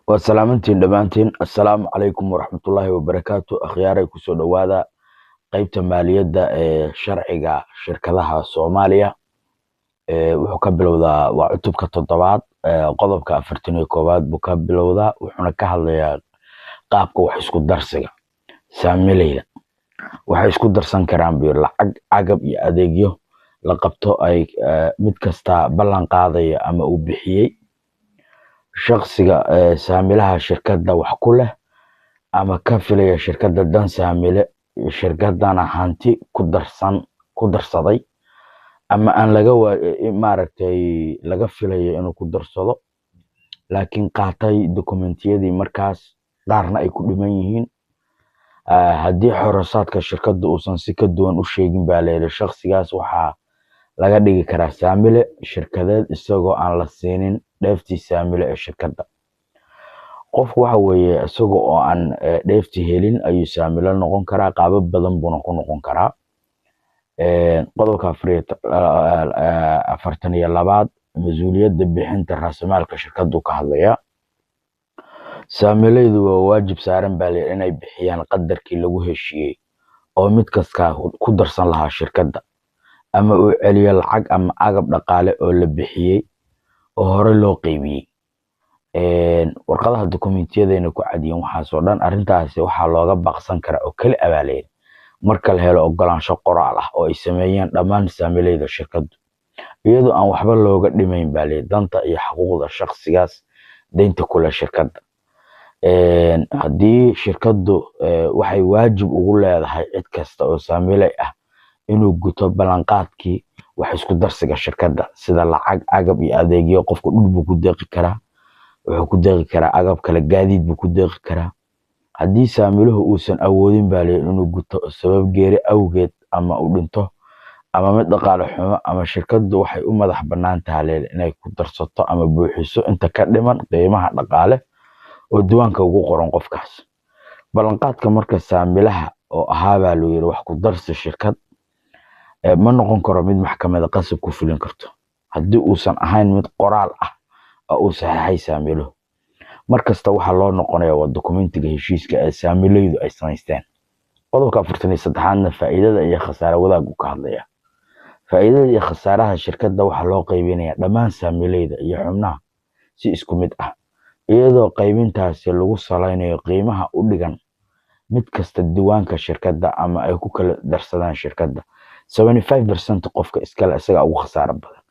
وسلامتين دمانتين السلام عليكم ورحمة الله وبركاته أخياري كسو دوادا قيبت مالية شرعية شركة الصومالية وحكبلو ذا وعتبك التطبعات قضبك أفرتني كوبات بكبلو ذا وحنكها اللي قابك وحيسكو الدرسية ساملية وحيسكو الدرسان كرام بير عقب يأديقيو لقبتو أي متكستا بلان قاضي أما أوبحيي شخصية ساملها شركة وحكوله ama ka filaya shirkadda dan saamile shirkadana hanti ku darsaday ama aan laga filayo inuu ku darsado laakiin qaatay dokumentiyadii markaas qaarna ay ku dhiman yihiin haddii xorosaadka shirkadda uusan si ka duwan u sheegin baa leeyahay shakhsigaas waxaa laga dhigi karaa saamile shirkadeed isagoo aan la siinin dheeftii saamile ee shirkadda qofku waxa weeye isaga oo aan dheefti helin ayuu saamilo noqon karaa qaabab badan buu ku noqon karaa qodobka 42 mas'uuliyadda bixinta raasamaalka shirkaddu ka hadlaya saamilaydu waa waajib saaran baa leeyahay inay bixiyaan qadarkii lagu heshiiyay oo mid kasta ku darsan lahaa shirkadda ama uu celiyo lacag ama agab dhaqaale oo la bixiyay oo hore loo qaybiyay warqadaha dokumentiyadayna ku cadiyeen waxaa soo dhan arintaasi waxaa looga baqsan karaa oo kali abaaleen marka la helo ogolaansho qoraal ah oo ay sameeyeen dhammaan saamilayda shirkaddu iyadoo aan waxba looga dhimayn baalay danta iyo xuquuqda shakhsigaas deynta kula shirkadda haddii shirkaddu waxay waajib ugu leedahay cid kasta oo saamilay ah inuu guto ballanqaadkii wax isku darsiga shirkadda sida lacag agab iyo adeegyo qofku dhul buu ku deeqi karaa wuxuu ku deeqi karaa agab kala gaadiid buu ku deeqi karaa haddii saamiluhu uusan awoodin baa leeyahay inuu guto sabab geeri awgeed ama uu dhinto ama mid dhaqaale xumo ama shirkaddu waxay u madax bannaan tahay inay ku darsato ama buuxiso inta ka dhiman qiimaha dhaqaale oo diiwaanka ugu qoran qofkaas ballanqaadka marka saamilaha oo ahaa baa loo yiri wax ku darsi shirkad ma noqon karo mid maxkamadda qasab ku fulin karto haddii uusan ahayn mid qoraal ah oo saxiixay saamiluhu markasta waxaa loo noqonayaa waa dokumentiga heshiiska ee saamilaydu ay samaysteen qodobka 43 faa'iidada iyo khasaare wadaag u ka hadlaya faa'iidada iyo khasaaraha shirkadda waxaa loo qaybinayaa dhammaan saamilayda iyo xubnaha si isku mid ah iyadoo qaybintaasi lagu salaynayo qiimaha u dhigan mid kasta diiwaanka shirkadda ama ay ku kala darsadaan shirkadda 75% qofka iskale isaga ugu khasaaro badan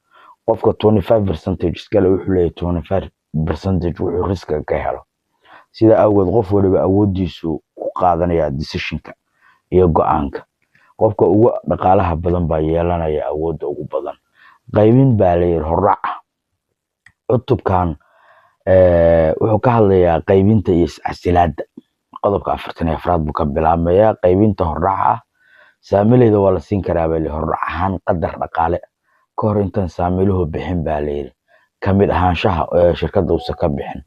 qofka 25% iskale wuxuu leeyahay 25% wuxuu riska ka helo sida awgeed qof waliba awoodiisu ku qaadanaya decisionka iyo go'aanka qofka ugu dhaqaalaha badan baa yeelanaya awoodda ugu badan qaybin baa leeyahay horraac cutubkan wuxuu ka hadlayaa qaybinta iyo iscasilaadda qodobka 44 buu ka bilaabmayaa qaybinta horraaca saamilayda waa la siin karaa baa leeyahay horraac ahaan qadar dhaqaale ka hor intaan saamiluhu bixin baa leeyahay kamid ahaanshaha shirkadda uusan ka bixin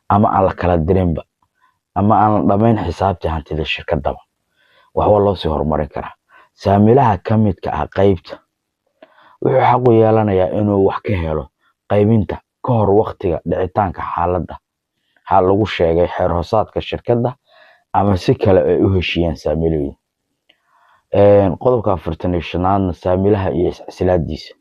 ama aan la kala dirinba ama aan la dhamayn xisaabtii hantida shirkadda waxba loo sii horumarin karaa saamilaha kamidka ah qaybta wuxuu xaq u yeelanayaa inuu wax ka helo qaybinta ka hor waqtiga dhicitaanka xaaladda hal lagu sheegay xeer hoosaadka shirkadda ama si kale ay u heshiiyeen saamilaydu qodobka 45 saamilaha iyo iscasilaadiisa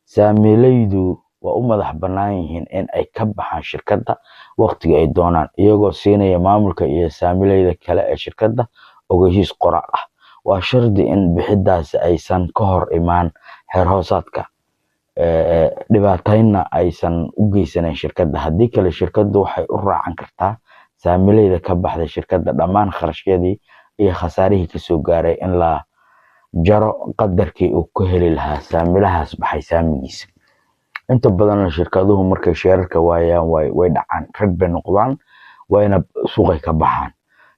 saamilaydu waa u madax bannaan yihiin in ay ka baxaan shirkadda waqtiga ay doonaan iyagoo siinaya maamulka iyo saamilayda kale ee shirkadda ogeysiis qoraal ah waa shardi in bixidaasi aysan ka hor imaan xeer hoosaadka dhibaatayna aysan u geysanayn shirkadda haddii kale shirkaddu waxay u raacan kartaa saamilayda ka baxday shirkadda dhammaan kharashyadii iyo khasaarihii ka soo gaaray in la jaro qadarkii uu ku heli lahaa saamilahaas baxay saamigiisa inta badan shirkaduhu markay sheerarka waayaan way dhacaan rag bay noqdaan wayna suuqay ka baxaan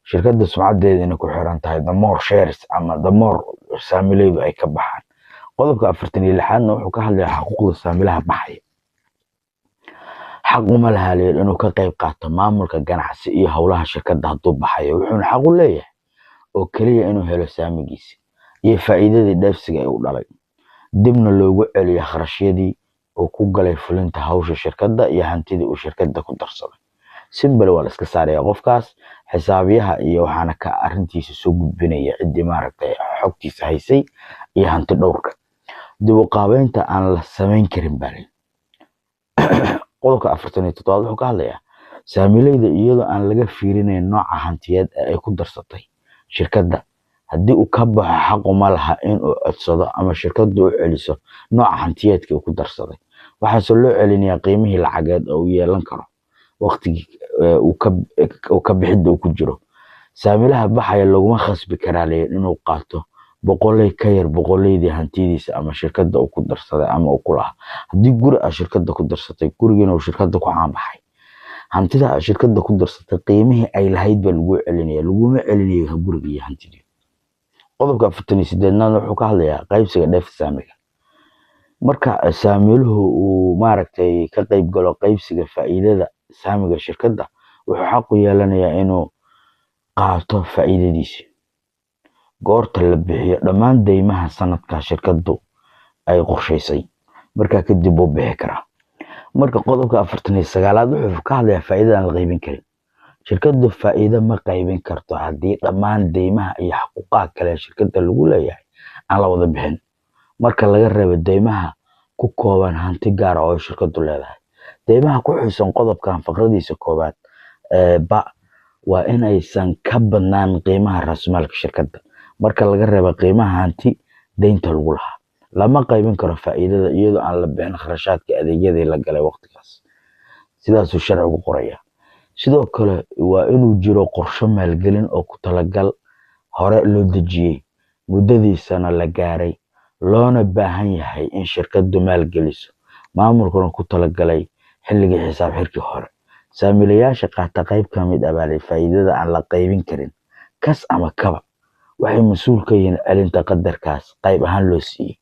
shirkadda sumcadeedina ku xiran tahay the more shares ama the more saamilaydu ay ka baxaan qodobka 46 wuxuu ka hadlayaa xuquuqda saamilaha baxay xaq uma laha leeyahay inuu ka qayb qaato maamulka ganacsi iyo howlaha shirkadda hadduu baxayo wuxuuna xaq u leeyahay oo kaliya inuu helo saamigiisa iyo faa'iidadii dheefsiga ay u dhalay dibna loogu celiyo kharashyadii oo ku galay fulinta hawsha shirkadda iyo hantidii uu shirkadda ku darsaday simbal waa la iska saaraya qofkaas xisaabiyaha iyo waxaana ka arrintiisa soo gudbinaya ciddii maaragtay xogtiisa haysay iyo hanti dhowrka. dib u qaabeynta aan la samayn karin baa leh qodobka 47 wuxuu ka hadlayaa saamileyda iyadoo aan laga fiirinayn nooca hantiyeed ee ay ku darsatay shirkadda. haddii uu ka baxo xaq uma laha in uu codsado ama shirkaddu u celiso nooca hantiyeedka uu ku darsaday, waxaase loo celinayaa qiimihii lacageed oo uu yeelan karo waqtigii uu ka bixidda uu ku jiro. saamilaha baxaya laguma khasbi karaa inuu qaato boqolay ka yar boqolaydii hantidiisa ama shirkadda uu ku darsaday ama uu ku lahaa. haddii guri aad shirkadda ku darsatay, gurigiina uu shirkadda ku caanbaxay, hantida aad shirkadda ku darsatay qiimihii ay lahayd baa lagu celinaya, laguma celinayo guriga iyo hantidii. qodobka 48 wuxuu ka hadlayaa qaybsiga dheefta saamiga. marka saamiluhu uu maaragtay ka qayb galo qaybsiga faa'iidada saamiga shirkadda, wuxuu xaq u yeelanayaa inuu qaato faa'iidadiisa goorta la bixiyo dhammaan deymaha sanadka shirkaddu ay qorshaysay. markaa kadib uu bixi karaa. marka qodobka 49 wuxuu ka hadlayaa faa'iidada aan la qaybin karin. shirkaddu faa'iido ma qaybin karto haddii dhammaan deymaha iyo xuquuqaha kale ee shirkadda lagu leeyahay aan la wada bixin, marka laga reebo deymaha ku kooban hanti gaar ah oo shirkaddu leedahay. deymaha ku xusan qodobkan faqradiisa koowaad waa in aysan ka badnaan qiimaha raasmaalka shirkadda, marka laga reebo qiimaha hanti deynta lagu lahaa. lama qaybin karo faa'iidada iyadoo aan la bixin kharashaadka adeegyadii la galay waqtigaas, sidaasuu sharcigu qoraya. sidoo kale waa inuu jiro qorshe maalgelin oo ku talagal hore loo dejiyey, muddadiisana la gaaray, loona baahan yahay in shirkaddu maalgeliso, maamulkuna ku talagalay xilligii xisaab xirkii hore. saamilayaasha qaata qayb ka mid ah faa'iidada aan la qaybin karin kas ama kaba waxay mas'uul ka yihiin celinta qadarkaas qayb ahaan loo siiyey.